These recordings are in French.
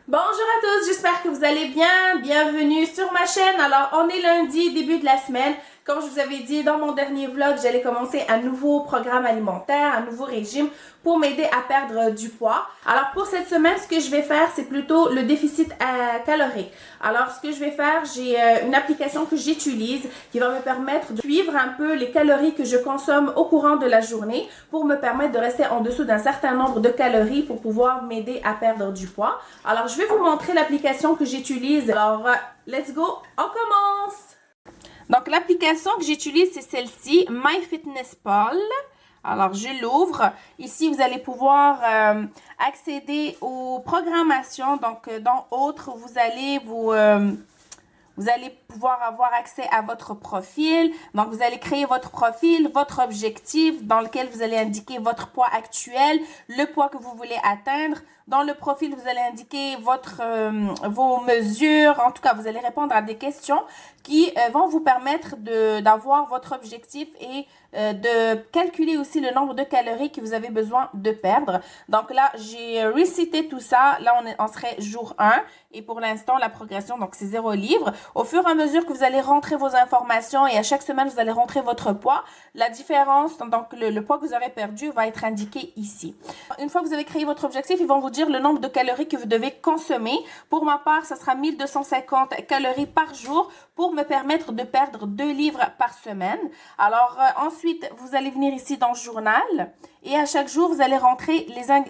Bonjour à tous, j'espère que vous allez bien. Bienvenue sur ma chaîne. Alors, on est lundi, début de la semaine. Comme je vous avais dit dans mon dernier vlog, j'allais commencer un nouveau programme alimentaire, un nouveau régime pour m'aider à perdre du poids. Alors, pour cette semaine, ce que je vais faire, c'est plutôt le déficit calorique. Alors, ce que je vais faire, j'ai une application que j'utilise qui va me permettre de suivre un peu les calories que je consomme au courant de la journée pour me permettre de rester en dessous d'un certain nombre de calories pour pouvoir m'aider à perdre du poids. Alors, je vais vous montrer l'application que j'utilise. Alors, let's go, on commence! Donc, l'application que j'utilise, c'est celle-ci, MyFitnessPal. Alors, je l'ouvre. Ici, vous allez pouvoir accéder aux programmations. Donc, dans Autres, vous allez pouvoir avoir accès à votre profil. Donc, vous allez créer votre profil, votre objectif dans lequel vous allez indiquer votre poids actuel, le poids que vous voulez atteindre. Dans le profil, vous allez indiquer vos mesures. En tout cas, vous allez répondre à des questions qui vont vous permettre d'avoir votre objectif et de calculer aussi le nombre de calories que vous avez besoin de perdre. Donc là, j'ai reseté tout ça. Là, on serait jour 1 et pour l'instant, la progression, donc c'est 0 livres. Au fur et à mesure que vous allez rentrer vos informations et à chaque semaine, vous allez rentrer votre poids, la différence, donc le poids que vous aurez perdu va être indiqué ici. Une fois que vous avez créé votre objectif, ils vont vous dire le nombre de calories que vous devez consommer. Pour ma part, ça sera 1250 calories par jour pour me permettre de perdre 2 livres par semaine. Alors, ensuite, vous allez venir ici dans Journal et à chaque jour, vous allez rentrer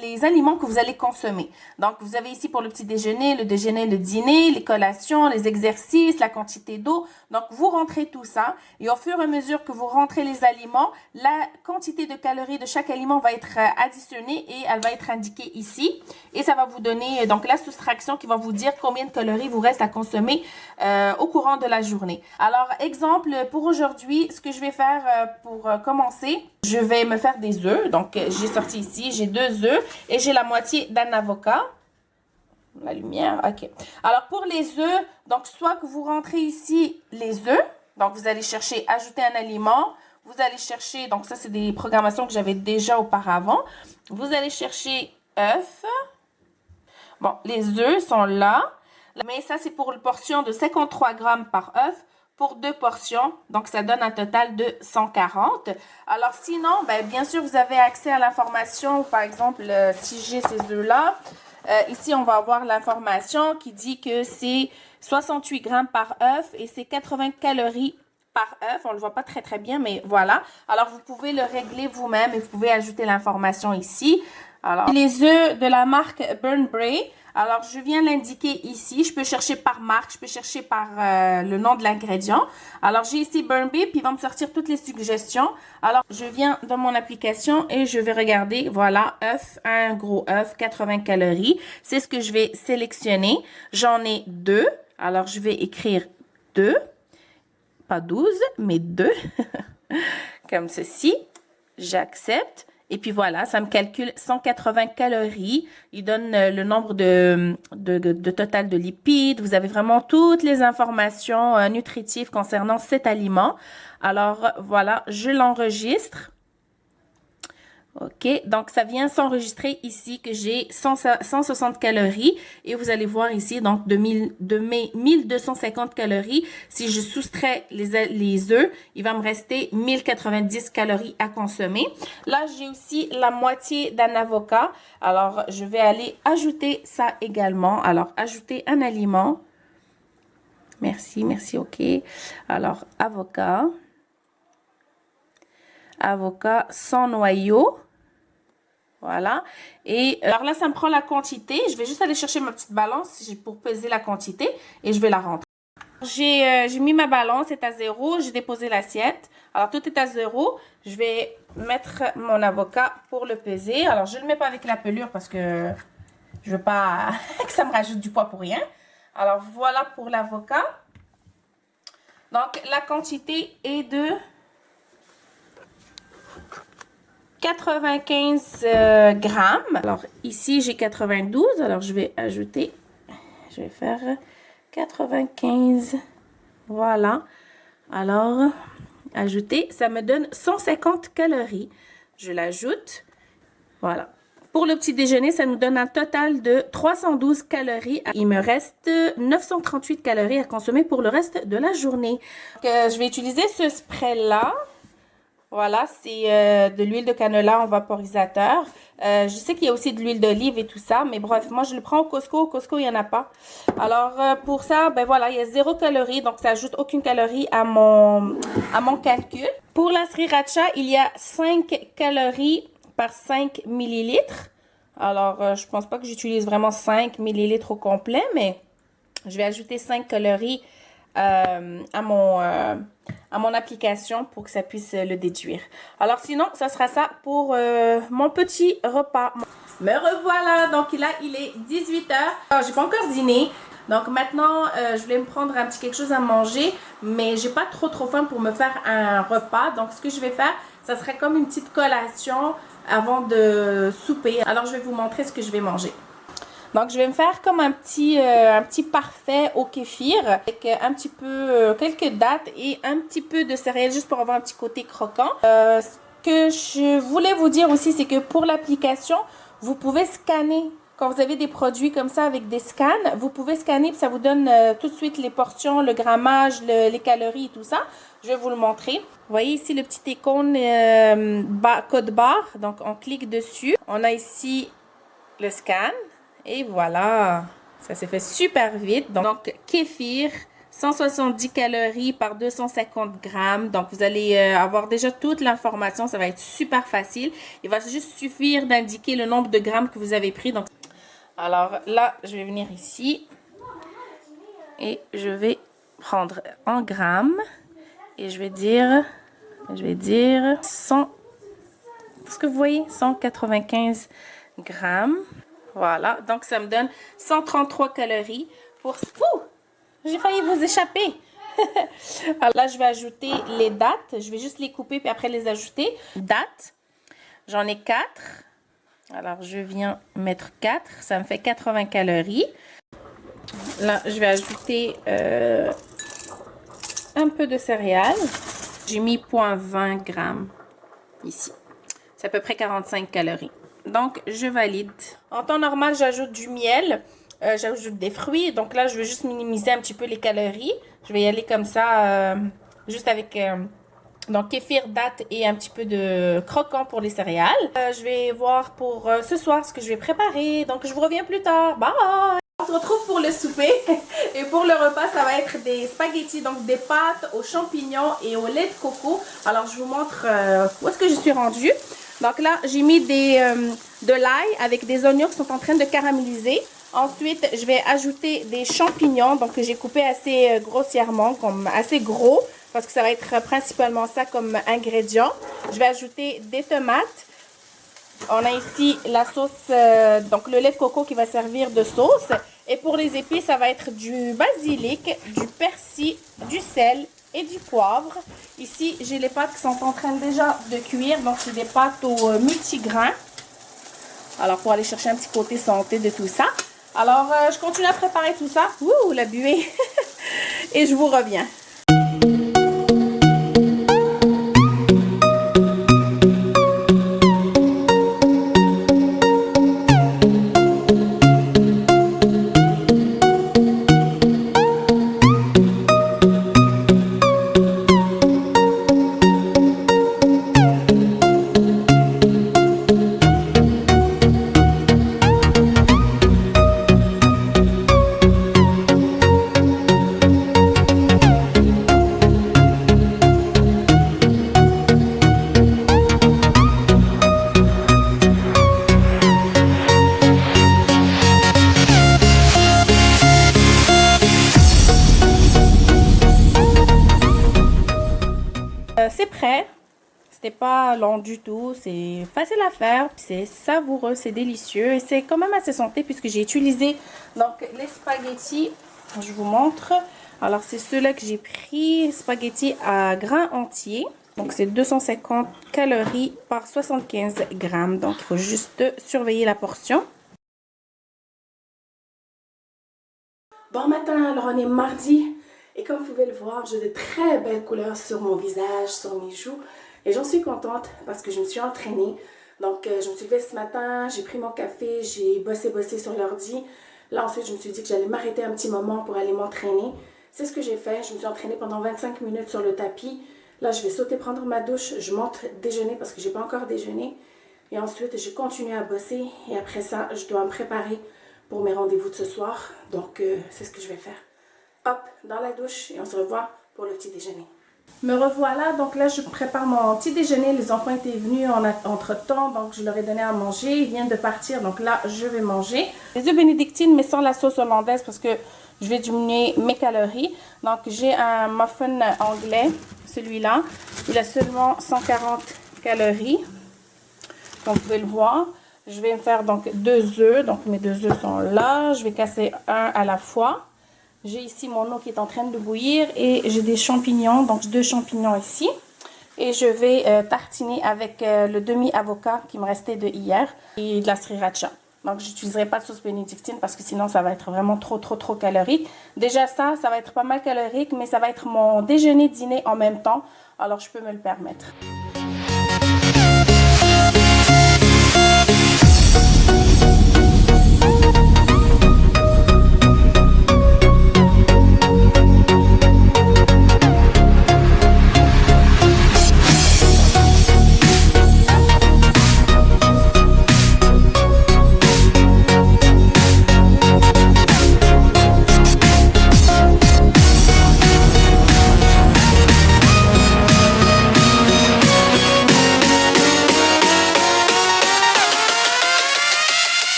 les aliments que vous allez consommer. Donc, vous avez ici pour le petit déjeuner, le dîner, les collations, les exercices, la quantité d'eau. Donc, vous rentrez tout ça et au fur et à mesure que vous rentrez les aliments, la quantité de calories de chaque aliment va être additionnée et elle va être indiquée ici. Et ça va vous donner donc la soustraction qui va vous dire combien de calories vous reste à consommer au courant de la journée. Alors, exemple, pour aujourd'hui, ce que je vais faire pour commencer, je vais me faire des œufs. Donc, j'ai sorti ici, j'ai 2 œufs et j'ai la moitié d'un avocat. La lumière, ok. Alors, pour les œufs, donc, soit que vous rentrez ici les œufs. Donc, vous allez chercher ajouter un aliment. Vous allez chercher, donc ça, c'est des programmations que j'avais déjà auparavant. Vous allez chercher œufs. Bon, les œufs sont là. Mais ça, c'est pour une portion de 53 grammes par œuf pour 2 portions. Donc, ça donne un total de 140. Alors, sinon, ben, bien sûr, vous avez accès à l'information. Par exemple, si j'ai ces œufs-là, ici, on va avoir l'information qui dit que c'est 68 grammes par œuf et c'est 80 calories par œuf. On ne le voit pas très, très bien, mais voilà. Alors, vous pouvez le régler vous-même et vous pouvez ajouter l'information ici. Alors, les œufs de la marque Burn Bray. Alors, je viens l'indiquer ici. Je peux chercher par marque, je peux chercher par le nom de l'ingrédient. Alors, j'ai ici Burn Bray, puis il va me sortir toutes les suggestions. Alors, je viens dans mon application et je vais regarder. Voilà, œuf, un gros œuf, 80 calories. C'est ce que je vais sélectionner. J'en ai 2. Alors, je vais écrire 2. Pas 12, mais 2. Comme ceci. J'accepte. Et puis voilà, ça me calcule 180 calories. Il donne le nombre de total de lipides. Vous avez vraiment toutes les informations nutritives concernant cet aliment. Alors voilà, je l'enregistre. OK, donc ça vient s'enregistrer ici que j'ai 160 calories et vous allez voir ici donc de mes 1250 calories, si je soustrais les œufs, il va me rester 1090 calories à consommer. Là, j'ai aussi la moitié d'un avocat. Alors, je vais aller ajouter ça également. Alors, ajouter un aliment. Merci, merci, OK. Alors, avocat sans noyau. Voilà. Et alors là, ça me prend la quantité. Je vais juste aller chercher ma petite balance pour peser la quantité et je vais la rentrer. J'ai mis ma balance, c'est à 0. J'ai déposé l'assiette. Alors, tout est à 0. Je vais mettre mon avocat pour le peser. Alors, je ne le mets pas avec la pelure parce que je veux pas que ça me rajoute du poids pour rien. Alors, voilà pour l'avocat. Donc, la quantité est de 95 grammes. Alors, ici, j'ai 92. Alors, je vais ajouter, je vais faire 95. Voilà. Alors, ajouter, ça me donne 150 calories. Je l'ajoute. Voilà. Pour le petit déjeuner, ça nous donne un total de 312 calories. Il me reste 938 calories à consommer pour le reste de la journée. Donc, je vais utiliser ce spray-là. Voilà, c'est de l'huile de canola en vaporisateur. Je sais qu'il y a aussi de l'huile d'olive et tout ça, mais bref, moi je le prends au Costco. Au Costco, il n'y en a pas. Alors, pour ça, ben voilà, il y a 0 calorie, donc ça ajoute aucune calorie à mon calcul. Pour la sriracha, il y a 5 calories par 5 millilitres. Alors, je pense pas que j'utilise vraiment 5 millilitres au complet, mais je vais ajouter 5 calories à mon application pour que ça puisse le déduire. Alors sinon, ça sera ça pour mon petit repas. Me revoilà, donc là il est 18 h. Alors j'ai pas encore dîné. Donc maintenant, je voulais me prendre un petit quelque chose à manger, mais j'ai pas trop faim pour me faire un repas. Donc ce que je vais faire, ça serait comme une petite collation avant de souper. Alors je vais vous montrer ce que je vais manger. Donc, je vais me faire comme un petit parfait au kéfir avec un petit peu, quelques dattes et un petit peu de céréales juste pour avoir un petit côté croquant. Ce que je voulais vous dire aussi, c'est que pour l'application, vous pouvez scanner. Quand vous avez des produits comme ça avec des scans, vous pouvez scanner et ça vous donne tout de suite les portions, le grammage, les calories et tout ça. Je vais vous le montrer. Vous voyez ici le petit icône code barre. Donc, on clique dessus. On a ici le scan. Et voilà, ça s'est fait super vite. Donc, kéfir, 170 calories par 250 grammes. Donc, vous allez avoir déjà toute l'information. Ça va être super facile. Il va juste suffire d'indiquer le nombre de grammes que vous avez pris. Donc, alors là, je vais venir ici et je vais prendre en grammes et je vais dire 100, est-ce que vous voyez, 195 grammes. Voilà, donc ça me donne 133 calories pour... Ouh! J'ai failli vous échapper. Alors là, je vais ajouter les dattes. Je vais juste les couper puis après les ajouter. Dattes, j'en ai 4. Alors, je viens mettre 4. Ça me fait 80 calories. Là, je vais ajouter un peu de céréales. J'ai mis 0,20 grammes ici. C'est à peu près 45 calories. Donc, je valide. En temps normal, j'ajoute du miel. J'ajoute des fruits. Donc là, je vais juste minimiser un petit peu les calories. Je vais y aller comme ça, juste avec donc kéfir, dattes et un petit peu de croquant pour les céréales. Je vais voir pour ce soir ce que je vais préparer. Donc, je vous reviens plus tard. Bye! On se retrouve pour le souper. Et pour le repas, ça va être des spaghettis, donc des pâtes aux champignons et au lait de coco. Alors, je vous montre où est-ce que je suis rendue. Donc là, j'ai mis de l'ail avec des oignons qui sont en train de caraméliser. Ensuite, je vais ajouter des champignons, donc que j'ai coupé assez grossièrement, comme assez gros, parce que ça va être principalement ça comme ingrédient. Je vais ajouter des tomates. On a ici la sauce, donc le lait de coco qui va servir de sauce. Et pour les épices, ça va être du basilic, du persil, du sel et du poivre. Ici, j'ai les pâtes qui sont en train déjà de cuire. Donc, c'est des pâtes au multigrain. Alors, pour aller chercher un petit côté santé de tout ça. Alors, je continue à préparer tout ça. Ouh, la buée! Et je vous reviens. C'est prêt. C'était pas long du tout. C'est facile à faire. C'est savoureux, c'est délicieux. Et c'est quand même assez santé puisque j'ai utilisé donc les spaghettis. Je vous montre. Alors, c'est ceux-là que j'ai pris. Spaghettis à grains entiers. Donc, c'est 250 calories par 75 grammes. Donc, il faut juste surveiller la portion. Bon matin, alors on est mardi. Et comme vous pouvez le voir, j'ai de très belles couleurs sur mon visage, sur mes joues. Et j'en suis contente parce que je me suis entraînée Donc, je me suis levée ce matin, j'ai pris mon café, j'ai bossé sur l'ordi. Là, ensuite, je me suis dit que j'allais m'arrêter un petit moment pour aller m'entraîner. C'est ce que j'ai fait. Je me suis entraînée pendant 25 minutes sur le tapis. Là, je vais sauter prendre ma douche. Je monte déjeuner parce que j'ai pas encore déjeuné. Et ensuite, je continue à bosser. Et après ça, je dois me préparer pour mes rendez-vous de ce soir. Donc, c'est ce que je vais faire. Hop, dans la douche et on se revoit pour le petit déjeuner. Me revoilà, donc là je prépare mon petit déjeuner. Les enfants étaient venus entre-temps, donc je leur ai donné à manger. Ils viennent de partir, donc là je vais manger. Les œufs bénédictines, mais sans la sauce hollandaise parce que je vais diminuer mes calories. Donc j'ai un muffin anglais, celui-là. Il a seulement 140 calories, comme vous pouvez le voir. Je vais me faire donc 2 œufs, donc mes 2 œufs sont là. Je vais casser un à la fois. J'ai ici mon eau qui est en train de bouillir et j'ai des champignons, donc 2 champignons ici. Et je vais tartiner avec le demi-avocat qui me restait de hier et de la sriracha. Donc, je n'utiliserai pas de sauce bénédictine parce que sinon, ça va être vraiment trop calorique. Déjà, ça va être pas mal calorique, mais ça va être mon déjeuner-dîner en même temps. Alors, je peux me le permettre.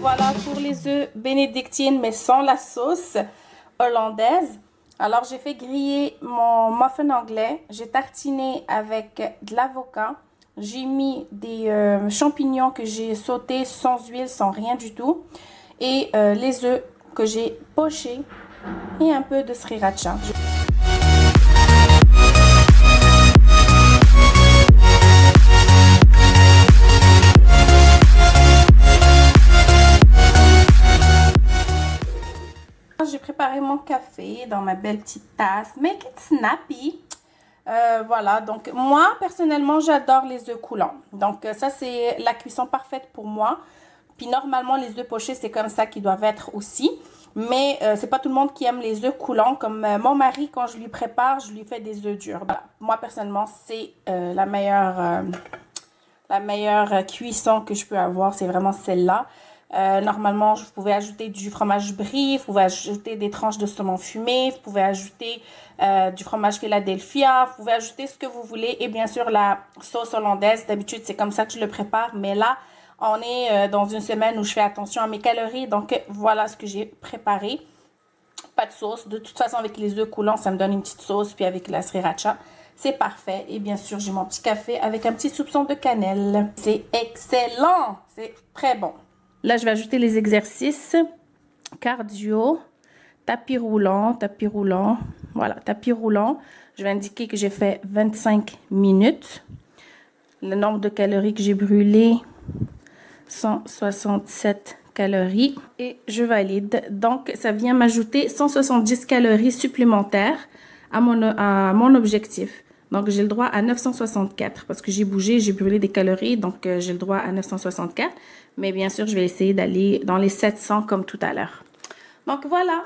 Voilà pour les œufs bénédictines, mais sans la sauce hollandaise. Alors, j'ai fait griller mon muffin anglais. J'ai tartiné avec de l'avocat. J'ai mis des champignons que j'ai sautés sans huile, sans rien du tout. Et les œufs que j'ai pochés et un peu de sriracha. J'ai préparé mon café dans ma belle petite tasse. Make it snappy. Voilà, donc moi, personnellement, j'adore les œufs coulants. Donc ça, c'est la cuisson parfaite pour moi. Puis normalement, les œufs pochés, c'est comme ça qu'ils doivent être aussi. Mais c'est pas tout le monde qui aime les œufs coulants. Comme mon mari, quand je lui prépare, je lui fais des œufs durs. Voilà. Moi, personnellement, c'est la meilleure cuisson que je peux avoir. C'est vraiment celle-là. Normalement, vous pouvez ajouter du fromage brie, vous pouvez ajouter des tranches de saumon fumé, vous pouvez ajouter du fromage Philadelphia, vous pouvez ajouter ce que vous voulez. Et bien sûr, la sauce hollandaise, d'habitude, c'est comme ça que je le prépare. Mais là, on est dans une semaine où je fais attention à mes calories. Donc, voilà ce que j'ai préparé. Pas de sauce. De toute façon, avec les œufs coulants, ça me donne une petite sauce. Puis avec la sriracha, c'est parfait. Et bien sûr, j'ai mon petit café avec un petit soupçon de cannelle. C'est excellent! C'est très bon. Là, je vais ajouter les exercices. Cardio, tapis roulant. Voilà, tapis roulant. Je vais indiquer que j'ai fait 25 minutes. Le nombre de calories que j'ai brûlé, 167 calories. Et je valide. Donc, ça vient m'ajouter 170 calories supplémentaires à mon objectif. Donc, j'ai le droit à 964 parce que j'ai bougé, j'ai brûlé des calories. Donc, j'ai le droit à 964. Mais bien sûr, je vais essayer d'aller dans les 700 comme tout à l'heure. Donc, voilà.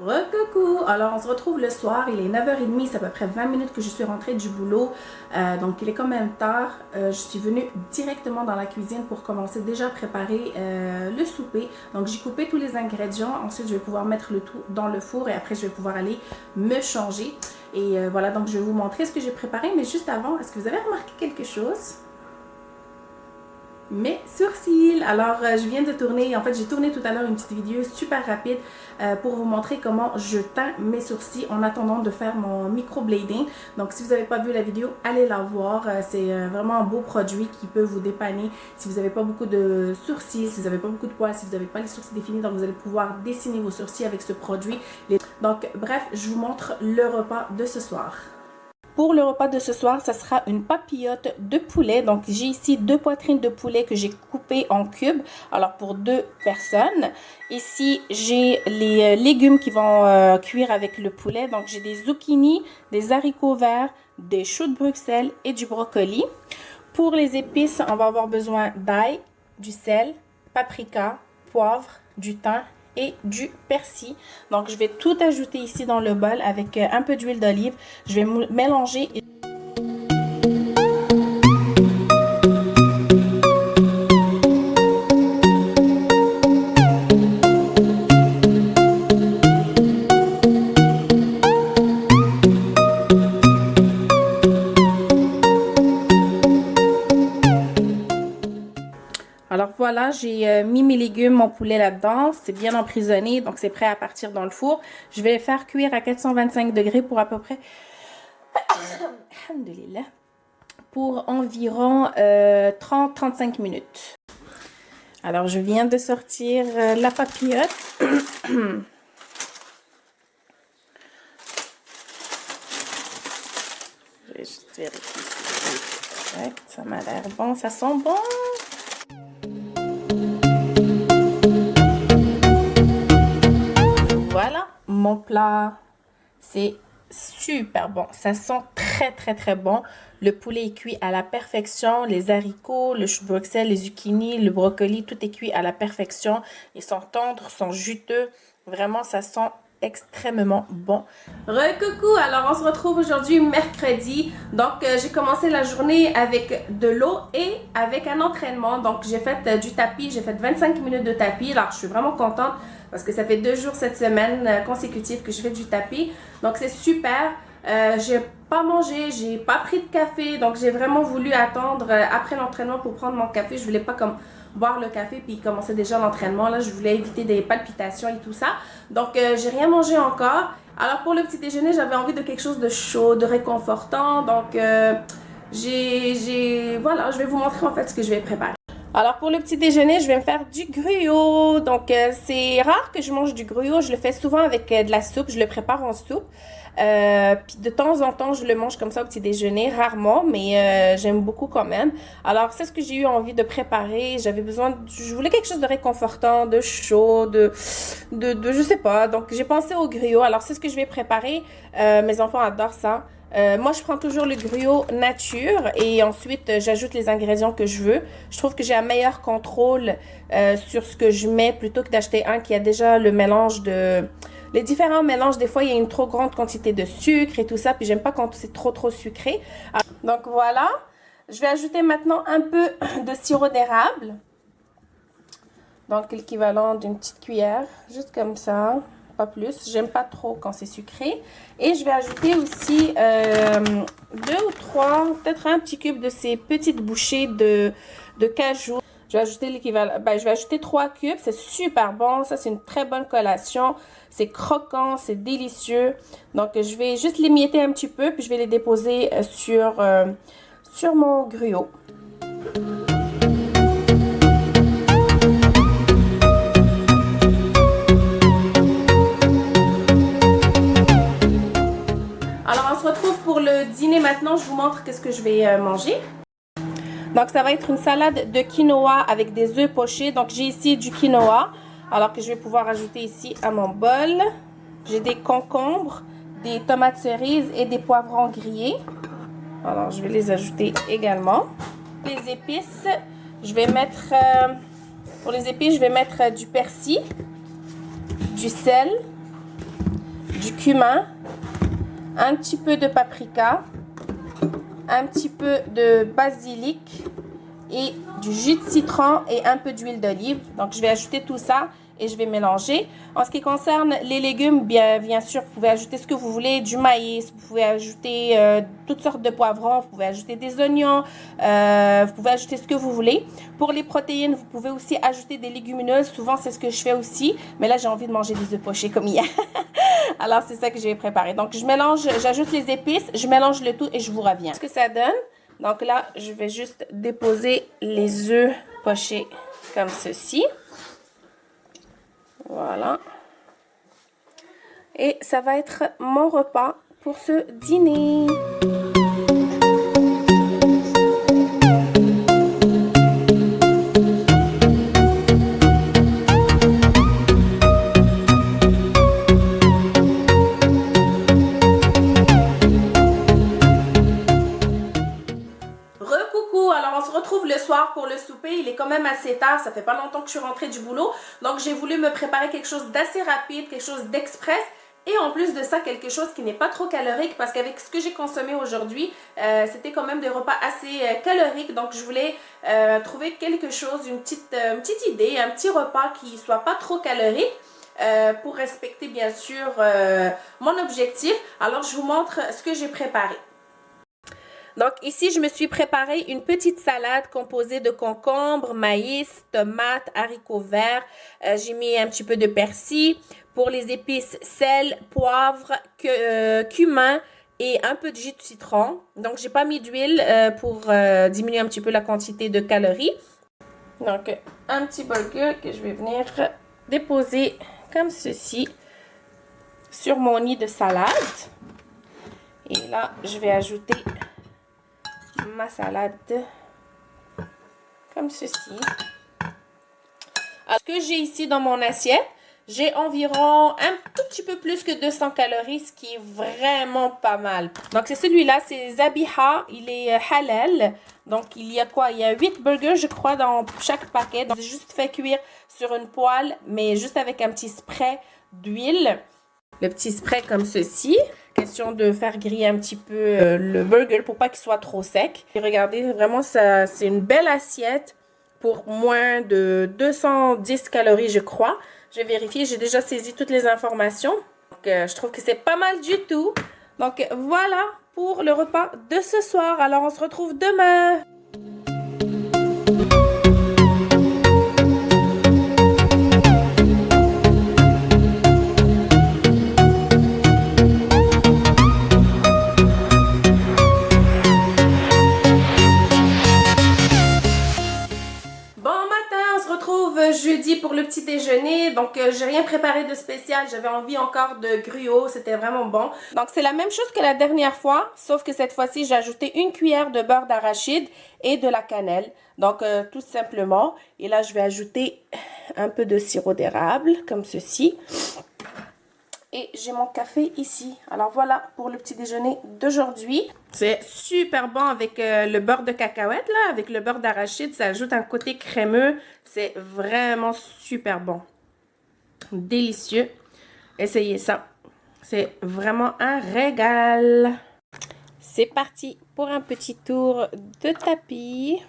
Recoucou! Alors, on se retrouve le soir. Il est 9h30. C'est à peu près 20 minutes que je suis rentrée du boulot. Donc, il est quand même tard. Je suis venue directement dans la cuisine pour commencer déjà à préparer le souper. Donc, j'ai coupé tous les ingrédients. Ensuite, je vais pouvoir mettre le tout dans le four et après, je vais pouvoir aller me changer. Et voilà, donc je vais vous montrer ce que j'ai préparé. Mais juste avant, est-ce que vous avez remarqué quelque chose? Mes sourcils. Alors, je viens de tourner, en fait, j'ai tourné tout à l'heure une petite vidéo super rapide pour vous montrer comment je teins mes sourcils en attendant de faire mon microblading. Donc, si vous n'avez pas vu la vidéo, allez la voir. C'est vraiment un beau produit qui peut vous dépanner si vous n'avez pas beaucoup de sourcils, si vous n'avez pas beaucoup de poils, si vous n'avez pas les sourcils définis. Donc, vous allez pouvoir dessiner vos sourcils avec ce produit. Donc, bref, je vous montre le repas de ce soir. Pour le repas de ce soir, ça sera une papillote de poulet. Donc, j'ai ici 2 poitrines de poulet que j'ai coupées en cubes. Alors, pour 2 personnes. Ici, j'ai les légumes qui vont cuire avec le poulet. Donc, j'ai des zucchini, des haricots verts, des choux de Bruxelles et du brocoli. Pour les épices, on va avoir besoin d'ail, du sel, paprika, poivre, du thym et du persil. Donc, je vais tout ajouter ici dans le bol avec un peu d'huile d'olive. Je vais mélanger. Alors voilà, j'ai mis mes légumes, mon poulet là-dedans. C'est bien emprisonné, donc c'est prêt à partir dans le four. Je vais faire cuire à 425 degrés pour à peu près... pour environ 30-35 minutes. Alors, je viens de sortir la papillote. Je vais juste vérifier si c'est correct. Ça m'a l'air bon, ça sent bon. Voilà, mon plat, c'est super bon. Ça sent très bon. Le poulet est cuit à la perfection. Les haricots, le chou Bruxelles, les zucchini, le brocoli, tout est cuit à la perfection. Ils sont tendres, sont juteux. Vraiment, ça sent extrêmement bon. Coucou, alors on se retrouve aujourd'hui mercredi. Donc j'ai commencé la journée avec de l'eau et avec un entraînement. Donc j'ai fait du tapis, j'ai fait 25 minutes de tapis. Alors je suis vraiment contente parce que ça fait 2 jours cette semaine consécutive que je fais du tapis. Donc c'est super. J'ai pas mangé, j'ai pas pris de café. Donc j'ai vraiment voulu attendre après l'entraînement pour prendre mon café. Je voulais pas comme boire le café puis commencer déjà l'entraînement. Là, je voulais éviter des palpitations et tout ça. Donc, j'ai rien mangé encore. Alors, pour le petit déjeuner, j'avais envie de quelque chose de chaud, de réconfortant. Donc, voilà, je vais vous montrer en fait ce que je vais préparer. Alors, pour le petit déjeuner, je vais me faire du gruau. Donc, c'est rare que je mange du gruau. Je le fais souvent avec de la soupe. Je le prépare en soupe. Puis de temps en temps, je le mange comme ça au petit déjeuner, rarement, mais j'aime beaucoup quand même. Alors, c'est ce que j'ai eu envie de préparer. J'avais besoin, je voulais quelque chose de réconfortant, de chaud, je sais pas. Donc, j'ai pensé au gruau. Alors, c'est ce que je vais préparer. Mes enfants adorent ça. Moi, je prends toujours le gruau nature et ensuite, j'ajoute les ingrédients que je veux. Je trouve que j'ai un meilleur contrôle sur ce que je mets plutôt que d'acheter un qui a déjà le mélange de... Les différents mélanges, des fois, il y a une trop grande quantité de sucre et tout ça. Puis, j'aime pas quand c'est trop sucré. Donc, voilà. Je vais ajouter maintenant un peu de sirop d'érable. Donc, l'équivalent d'une petite cuillère. Juste comme ça. Pas plus. J'aime pas trop quand c'est sucré. Et je vais ajouter aussi 2 ou 3, peut-être un petit cube de ces petites bouchées de cajou. Je vais ajouter l'équivalent, je vais ajouter 3 cubes, c'est super bon, ça c'est une très bonne collation, c'est croquant, c'est délicieux. Donc je vais juste l'émietter un petit peu, puis je vais les déposer sur mon gruau. Alors on se retrouve pour le dîner maintenant, je vous montre qu'est-ce que je vais manger. Donc, ça va être une salade de quinoa avec des œufs pochés. Donc, j'ai ici du quinoa, alors que je vais pouvoir ajouter ici à mon bol. J'ai des concombres, des tomates cerises et des poivrons grillés. Alors, je vais les ajouter également. Les épices, je vais mettre... pour les épices, je vais mettre du persil, du sel, du cumin, un petit peu de paprika, un petit peu de basilic et du jus de citron et un peu d'huile d'olive. Donc, je vais ajouter tout ça et je vais mélanger. En ce qui concerne les légumes, bien sûr, vous pouvez ajouter ce que vous voulez, du maïs, vous pouvez ajouter toutes sortes de poivrons, vous pouvez ajouter des oignons, vous pouvez ajouter ce que vous voulez. Pour les protéines, vous pouvez aussi ajouter des légumineuses. Souvent, c'est ce que je fais aussi, mais là, j'ai envie de manger des œufs pochés comme hier. Alors, c'est ça que je vais préparer. Donc, je mélange, j'ajoute les épices, je mélange le tout et je vous reviens. Ce que ça donne. Donc là, je vais juste déposer les œufs pochés comme ceci. Voilà. Et ça va être mon repas pour ce dîner. quand même assez tard, ça fait pas longtemps que je suis rentrée du boulot. Donc j'ai voulu me préparer quelque chose d'assez rapide, quelque chose d'express. Et en plus de ça, quelque chose qui n'est pas trop calorique parce qu'avec ce que j'ai consommé aujourd'hui, c'était quand même des repas assez caloriques. Donc je voulais trouver quelque chose, une petite idée, un petit repas qui soit pas trop calorique. Pour respecter bien sûr mon objectif. Alors je vous montre ce que j'ai préparé. Donc ici je me suis préparé une petite salade composée de concombres, maïs, tomates, haricots verts. J'ai mis un petit peu de persil. Pour les épices, sel, poivre, cumin et un peu de jus de citron. Donc j'ai pas mis d'huile pour diminuer un petit peu la quantité de calories. Donc un petit burger que je vais venir déposer comme ceci sur mon nid de salade. Et là, je vais ajouter ma salade comme ceci. Alors, ce que j'ai ici dans mon assiette, j'ai environ un tout petit peu plus que 200 calories, ce qui est vraiment pas mal. Donc, c'est celui-là, c'est Zabiha. Il est halal. Donc, il y a quoi? Il y a 8 burgers, je crois, dans chaque paquet. Donc, j'ai juste fait cuire sur une poêle, mais juste avec un petit spray d'huile. Le petit spray comme ceci. Question de faire griller un petit peu le burger pour pas qu'il soit trop sec. Et regardez, vraiment, ça, c'est une belle assiette pour moins de 210 calories, je crois. Je vais vérifier, j'ai déjà saisi toutes les informations. Donc, je trouve que c'est pas mal du tout. Donc, voilà pour le repas de ce soir. Alors, on se retrouve demain. Jeudi pour le petit déjeuner, donc j'ai rien préparé de spécial, j'avais envie encore de gruau, c'était vraiment bon. Donc c'est la même chose que la dernière fois, sauf que cette fois-ci j'ai ajouté une cuillère de beurre d'arachide et de la cannelle, donc tout simplement. Et là je vais ajouter un peu de sirop d'érable comme ceci. Et j'ai mon café ici. Alors voilà pour le petit déjeuner d'aujourd'hui. C'est super bon avec le beurre de cacahuète, là, avec le beurre d'arachide. Ça ajoute un côté crémeux. C'est vraiment super bon. Délicieux. Essayez ça. C'est vraiment un régal. C'est parti pour un petit tour de tapis.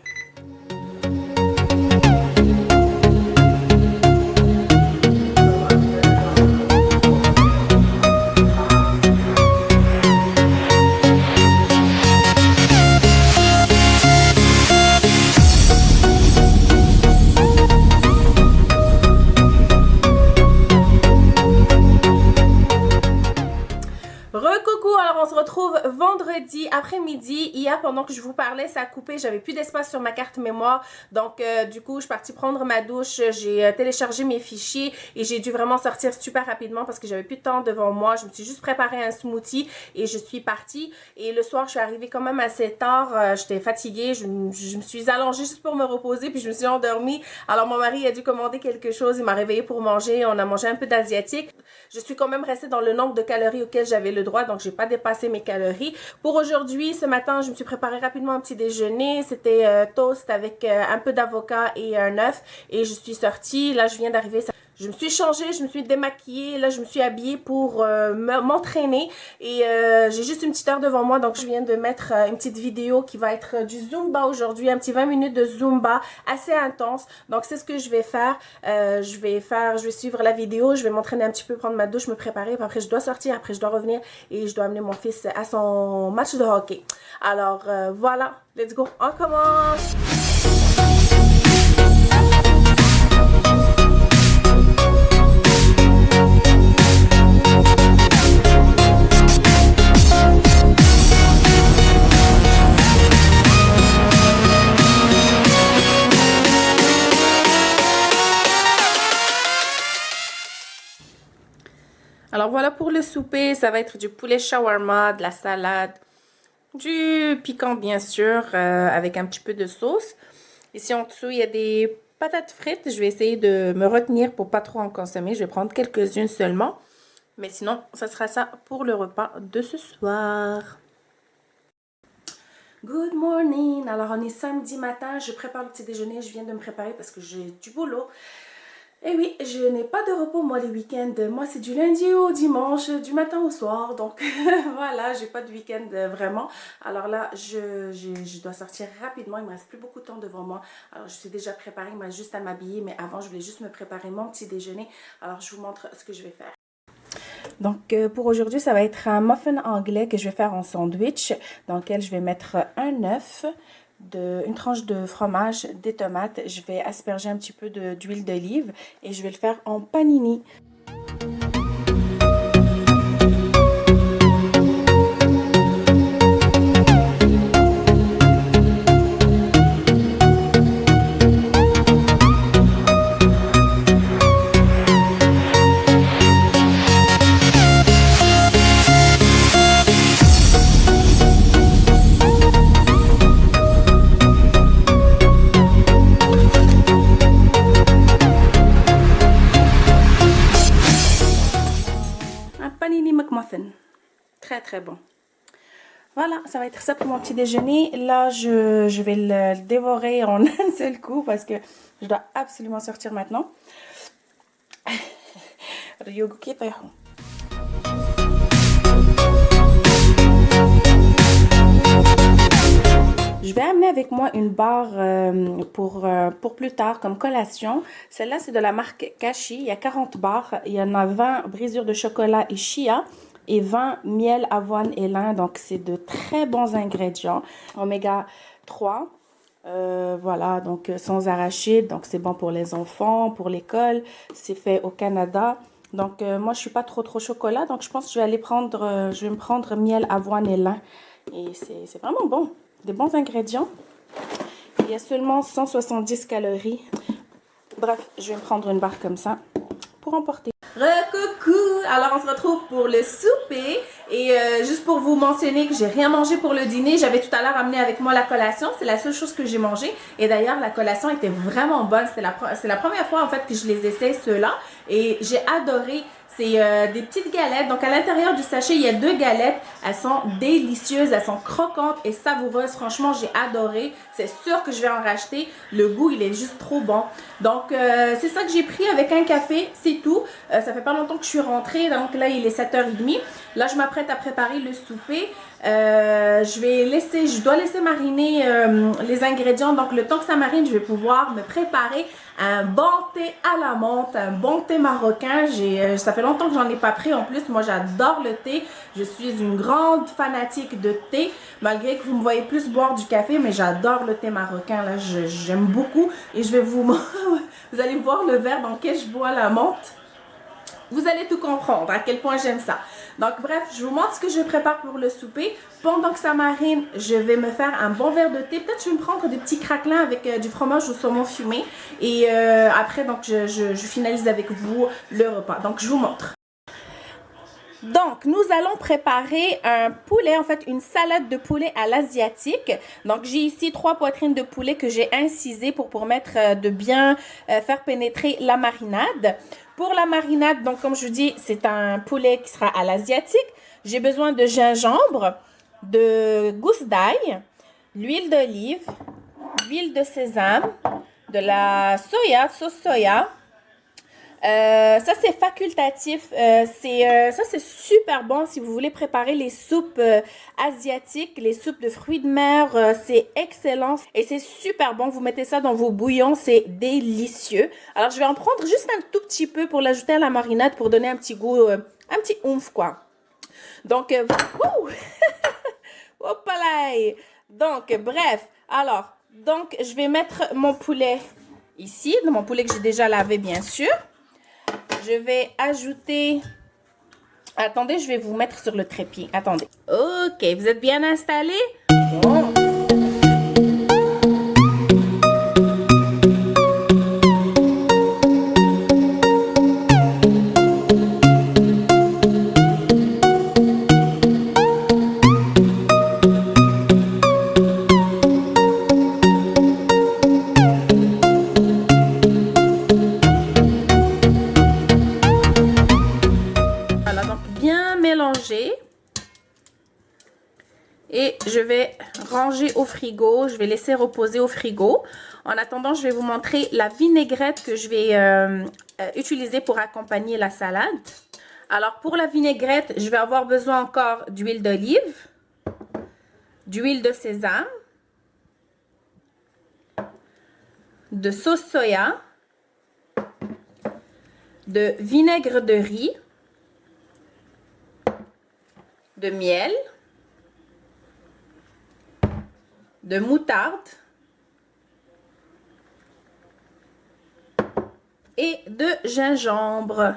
Alors on se retrouve vendredi après-midi. Hier pendant que je vous parlais, ça a coupé, j'avais plus d'espace sur ma carte mémoire. Donc du coup je suis partie prendre ma douche, j'ai téléchargé mes fichiers et j'ai dû vraiment sortir super rapidement parce que j'avais plus de temps devant moi. Je me suis juste préparé un smoothie et je suis partie. Et le soir je suis arrivée quand même assez tard, j'étais fatiguée, je me suis allongée juste pour me reposer puis je me suis endormie. Alors mon mari a dû commander quelque chose, il m'a réveillée pour manger, on a mangé un peu d'asiatique. Je suis quand même restée dans le nombre de calories auxquelles j'avais le droit, donc j'ai pas dépassé mes calories. Pour aujourd'hui, ce matin, je me suis préparé rapidement un petit déjeuner. C'était toast avec un peu d'avocat et un œuf. Et je suis sortie. Là, je viens d'arriver. Je me suis changée, je me suis démaquillée. Là, je me suis habillée pour m'entraîner. Et j'ai juste une petite heure devant moi. Donc, je viens de mettre une petite vidéo qui va être du Zumba aujourd'hui. Un petit 20 minutes de Zumba assez intense. Donc, c'est ce que je vais faire. Je vais suivre la vidéo. Je vais m'entraîner un petit peu, prendre ma douche, me préparer. Puis après, je dois sortir. Après, je dois revenir et je dois amener mon fils à son match de hockey. Alors, voilà. Let's go. On commence! Alors voilà pour le souper, ça va être du poulet shawarma, de la salade, du piquant bien sûr, avec un petit peu de sauce. Ici en dessous, il y a des patates frites. Je vais essayer de me retenir pour pas trop en consommer. Je vais prendre quelques-unes seulement. Mais sinon, ça sera ça pour le repas de ce soir. Good morning! Alors, on est samedi matin, je prépare le petit déjeuner, je viens de me préparer parce que j'ai du boulot. Et oui, je n'ai pas de repos moi les week-ends. Moi, c'est du lundi au dimanche, du matin au soir. Donc, voilà, j'ai pas de week-end vraiment. Alors là, je dois sortir rapidement. Il me reste plus beaucoup de temps devant moi. Alors, je suis déjà préparée, il me reste juste à m'habiller. Mais avant, je voulais juste me préparer mon petit déjeuner. Alors, je vous montre ce que je vais faire. Donc, pour aujourd'hui, ça va être un muffin anglais que je vais faire en sandwich, dans lequel je vais mettre un œuf, une tranche de fromage, des tomates. Je vais asperger un petit peu d'huile d'olive et je vais le faire en panini. Panini McMuffin. Très très bon. Voilà, ça va être ça pour mon petit déjeuner. Là, je vais le dévorer en un seul coup parce que je dois absolument sortir maintenant. Je vais amener avec moi une barre pour plus tard comme collation. Celle-là, c'est de la marque Kashi. Il y a 40 barres. Il y en a 20 brisures de chocolat et chia et 20 miel, avoine et lin. Donc, c'est de très bons ingrédients. Oméga 3. Voilà, donc sans arachide. Donc, c'est bon pour les enfants, pour l'école. C'est fait au Canada. Donc, moi, je suis pas trop chocolat. Donc, je pense que je vais aller prendre, je vais me prendre miel, avoine et lin. Et c'est vraiment bon. Des bons ingrédients. Il y a seulement 170 calories. Bref, je vais me prendre une barre comme ça pour emporter. Coucou! Alors, on se retrouve pour le souper. Et juste pour vous mentionner que j'ai rien mangé pour le dîner, j'avais tout à l'heure amené avec moi la collation. C'est la seule chose que j'ai mangé. Et d'ailleurs, la collation était vraiment bonne. C'est la première fois en fait que je les essaie, ceux-là. Et j'ai adoré. C'est des petites galettes. Donc, à l'intérieur du sachet, il y a 2 galettes. Elles sont délicieuses. Elles sont croquantes et savoureuses. Franchement, j'ai adoré. C'est sûr que je vais en racheter. Le goût, il est juste trop bon. Donc, c'est ça que j'ai pris avec un café. C'est tout. Ça fait pas longtemps que je suis rentrée. Donc, là, il est 7h30. Là, je m'apprête à préparer le souper. Je dois laisser mariner les ingrédients. Donc, le temps que ça marine, je vais pouvoir me préparer un bon thé à la menthe, un bon thé marocain. Ça fait longtemps que j'en ai pas pris. En plus, moi, j'adore le thé. Je suis une grande fanatique de thé, malgré que vous me voyez plus boire du café, mais j'adore le thé marocain. Là, j'aime beaucoup. Et je vais vous allez voir le verre dans lequel je bois la menthe. Vous allez tout comprendre à quel point j'aime ça. Donc bref, je vous montre ce que je prépare pour le souper. Pendant que ça marine, je vais me faire un bon verre de thé. Peut-être je vais me prendre des petits craquelins avec du fromage au saumon fumé. Et après, donc je finalise avec vous le repas. Donc je vous montre. Donc, nous allons préparer un poulet, en fait, une salade de poulet à l'asiatique. Donc, j'ai ici 3 poitrines de poulet que j'ai incisées pour permettre de bien faire pénétrer la marinade. Pour la marinade, donc, comme je vous dis, c'est un poulet qui sera à l'asiatique. J'ai besoin de gingembre, de gousses d'ail, l'huile d'olive, l'huile de sésame, de la soya, sauce soya. Ça c'est facultatif, ça c'est super bon si vous voulez préparer les soupes asiatiques, les soupes de fruits de mer, c'est excellent et c'est super bon. Vous mettez ça dans vos bouillons, c'est délicieux. Alors je vais en prendre juste un tout petit peu pour l'ajouter à la marinade pour donner un petit goût, un petit oomph quoi. Donc, hop là. Donc bref, alors donc je vais mettre mon poulet ici, mon poulet que j'ai déjà lavé bien sûr. Je vais ajouter... Attendez, je vais vous mettre sur le trépied. Attendez. Ok, vous êtes bien installés? Bon. Et je vais ranger au frigo. Je vais laisser reposer au frigo. En attendant, je vais vous montrer la vinaigrette que je vais utiliser pour accompagner la salade. Alors, pour la vinaigrette, je vais avoir besoin encore d'huile d'olive, d'huile de sésame, de sauce soya, de vinaigre de riz, de miel, de moutarde et de gingembre.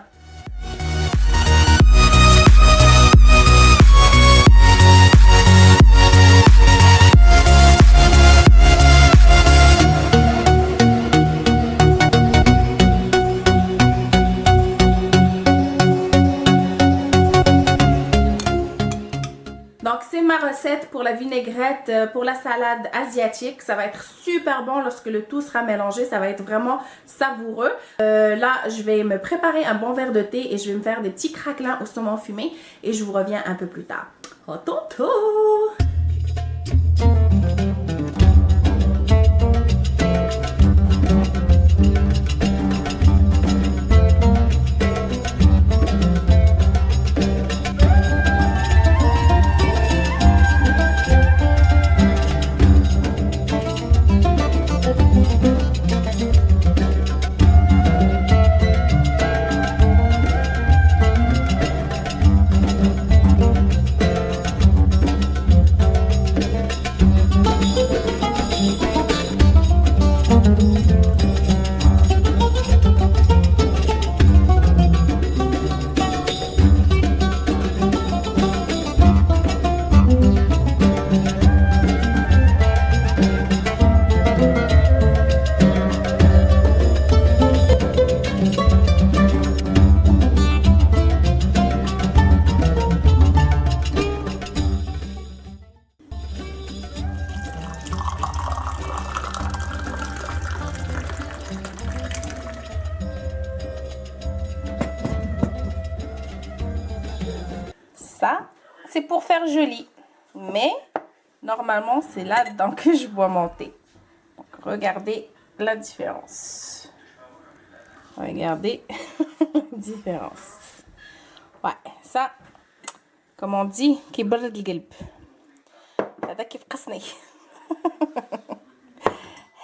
Donc, c'est ma recette pour la vinaigrette, pour la salade asiatique. Ça va être super bon lorsque le tout sera mélangé. Ça va être vraiment savoureux. Là, je vais me préparer un bon verre de thé et je vais me faire des petits craquelins au saumon fumé. Et je vous reviens un peu plus tard. À tantôt! Ça, c'est pour faire joli. Mais, normalement, c'est là-dedans que je bois mon thé. Donc, regardez la différence. Regardez la différence. Ouais, ça, comme on dit, كيبرد القلب. هذا كيف قصني.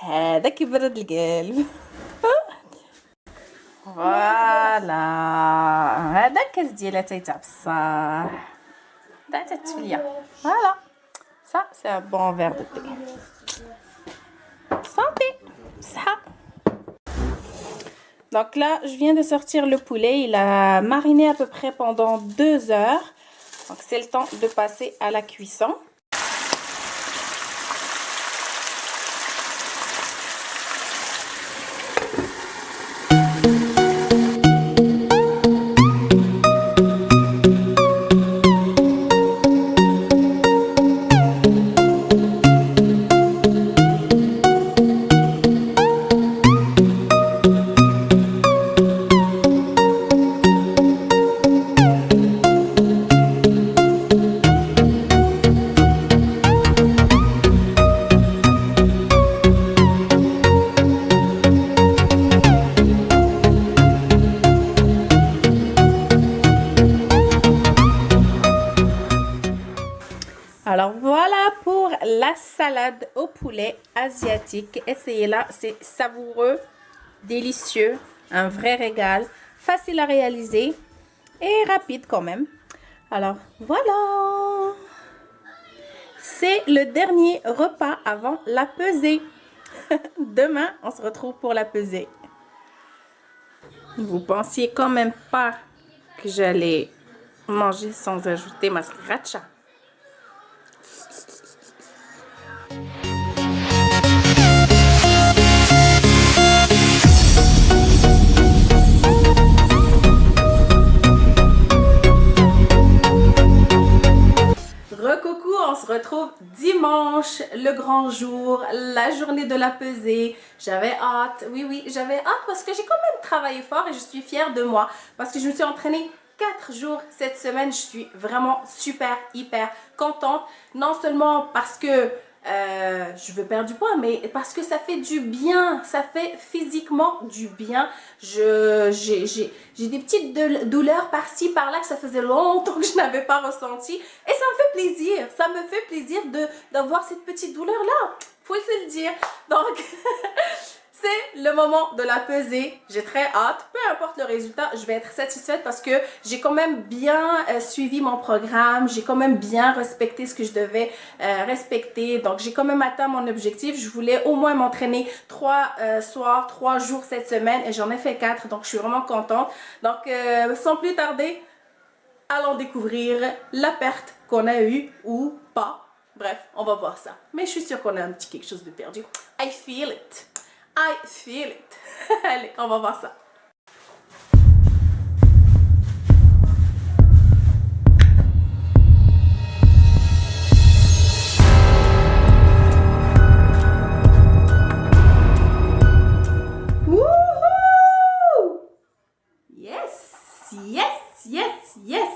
هذا كيبرد القلب. فوالا هذا كاس ديال اتاي تاع بصح تاع التفليه. Voilà, ça c'est un bon verre de thé. Santé, ça. Donc là, je viens de sortir le poulet. Il a mariné à peu près pendant 2 heures. Donc c'est le temps de passer à la cuisson. Alors voilà pour la salade au poulet asiatique. Essayez-la, c'est savoureux, délicieux, un vrai régal, facile à réaliser et rapide quand même. Alors voilà, c'est le dernier repas avant la pesée. Demain, on se retrouve pour la pesée. Vous pensiez quand même pas que j'allais manger sans ajouter ma sriracha. Recoucou, on se retrouve dimanche, le grand jour, la journée de la pesée. J'avais hâte, oui, j'avais hâte parce que j'ai quand même travaillé fort et je suis fière de moi parce que je me suis entraînée 4 jours cette semaine. Je suis vraiment super, hyper contente. Non seulement parce que je veux perdre du poids, mais parce que ça fait du bien, ça fait physiquement du bien. J'ai des petites douleurs par-ci, par-là que ça faisait longtemps que je n'avais pas ressenti et ça me fait plaisir, ça me fait plaisir d'avoir cette petite douleur-là, faut se le dire. Donc, c'est le moment de la pesée. J'ai très hâte. Peu importe le résultat, je vais être satisfaite parce que j'ai quand même bien suivi mon programme. J'ai quand même bien respecté ce que je devais respecter. Donc, j'ai quand même atteint mon objectif. Je voulais au moins m'entraîner 3 soirs, 3 jours cette semaine et j'en ai fait 4. Donc, je suis vraiment contente. Donc, sans plus tarder, allons découvrir la perte qu'on a eue ou pas. Bref, on va voir ça. Mais je suis sûre qu'on a un petit quelque chose de perdu. I feel it. I feel it. Allez, on va voir ça. Wouhou! Yes, yes, yes, yes.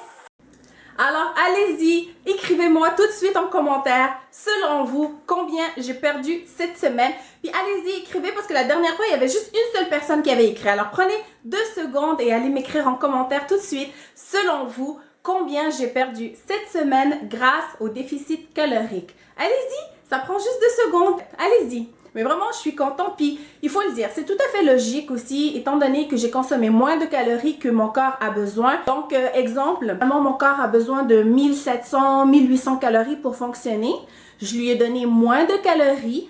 Alors, allez-y, écrivez-moi tout de suite en commentaire, selon vous, combien j'ai perdu cette semaine. Puis allez-y, écrivez, parce que la dernière fois, il y avait juste une seule personne qui avait écrit. Alors, prenez 2 secondes et allez m'écrire en commentaire tout de suite, selon vous, combien j'ai perdu cette semaine grâce au déficit calorique. Allez-y, ça prend juste 2 secondes. Allez-y. Mais vraiment, je suis contente. Puis, il faut le dire, c'est tout à fait logique aussi, étant donné que j'ai consommé moins de calories que mon corps a besoin. Donc, exemple, vraiment, mon corps a besoin de 1700, 1800 calories pour fonctionner. Je lui ai donné moins de calories.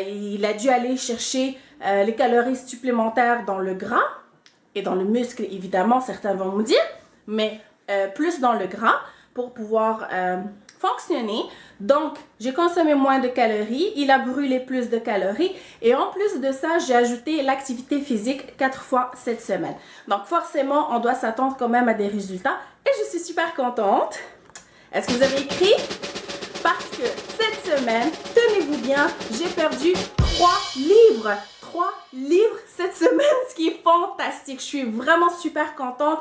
Il a dû aller chercher les calories supplémentaires dans le gras et dans le muscle, évidemment, certains vont me dire, mais plus dans le gras pour pouvoir fonctionner. Donc, j'ai consommé moins de calories, il a brûlé plus de calories et en plus de ça, j'ai ajouté l'activité physique 4 fois cette semaine. Donc, forcément, on doit s'attendre quand même à des résultats et je suis super contente. Est-ce que vous avez écrit? Parce que cette semaine, tenez-vous bien, j'ai perdu 3 livres. 3 livres cette semaine, ce qui est fantastique. Je suis vraiment super contente.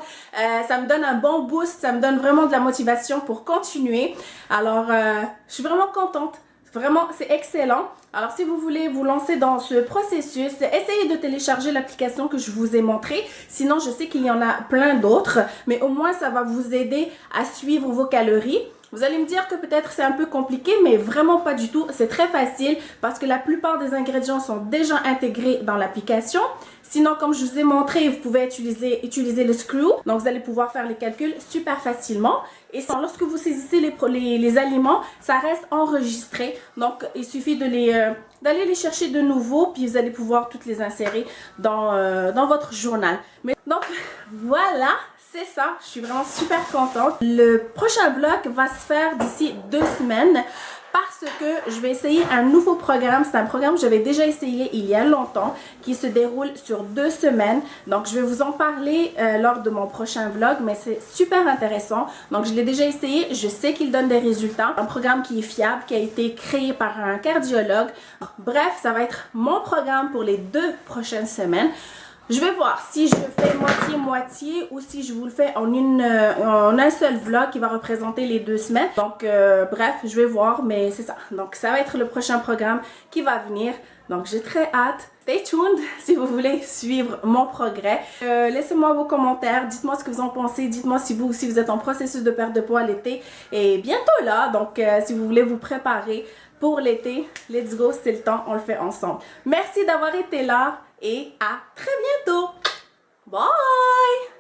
Ça me donne un bon boost, ça me donne vraiment de la motivation pour continuer. Alors, je suis vraiment contente. Vraiment, c'est excellent. Alors, si vous voulez vous lancer dans ce processus, essayez de télécharger l'application que je vous ai montrée. Sinon, je sais qu'il y en a plein d'autres, mais au moins, ça va vous aider à suivre vos calories. Vous allez me dire que peut-être c'est un peu compliqué, mais vraiment pas du tout. C'est très facile parce que la plupart des ingrédients sont déjà intégrés dans l'application. Sinon, comme je vous ai montré, vous pouvez utiliser le Screw. Donc, vous allez pouvoir faire les calculs super facilement. Et lorsque vous saisissez les aliments, ça reste enregistré. Donc, il suffit d'aller les chercher de nouveau, puis vous allez pouvoir toutes les insérer dans votre journal. Donc, voilà. C'est ça, je suis vraiment super contente. Le prochain vlog va se faire d'ici 2 semaines parce que je vais essayer un nouveau programme. C'est un programme que j'avais déjà essayé il y a longtemps qui se déroule sur 2 semaines. Donc, je vais vous en parler lors de mon prochain vlog, mais c'est super intéressant. Donc, je l'ai déjà essayé. Je sais qu'il donne des résultats. Un programme qui est fiable, qui a été créé par un cardiologue. Bref, ça va être mon programme pour les 2 prochaines semaines. Je vais voir si je fais moitié-moitié ou si je vous le fais en un seul vlog qui va représenter les 2 semaines. Donc, bref, je vais voir, mais c'est ça. Donc, ça va être le prochain programme qui va venir. Donc, j'ai très hâte. Stay tuned si vous voulez suivre mon progrès. Laissez-moi vos commentaires. Dites-moi ce que vous en pensez. Dites-moi si vous aussi vous êtes en processus de perte de poids l'été. Et bientôt là, donc si vous voulez vous préparer pour l'été, let's go, c'est le temps, on le fait ensemble. Merci d'avoir été là. Et à très bientôt. Bye!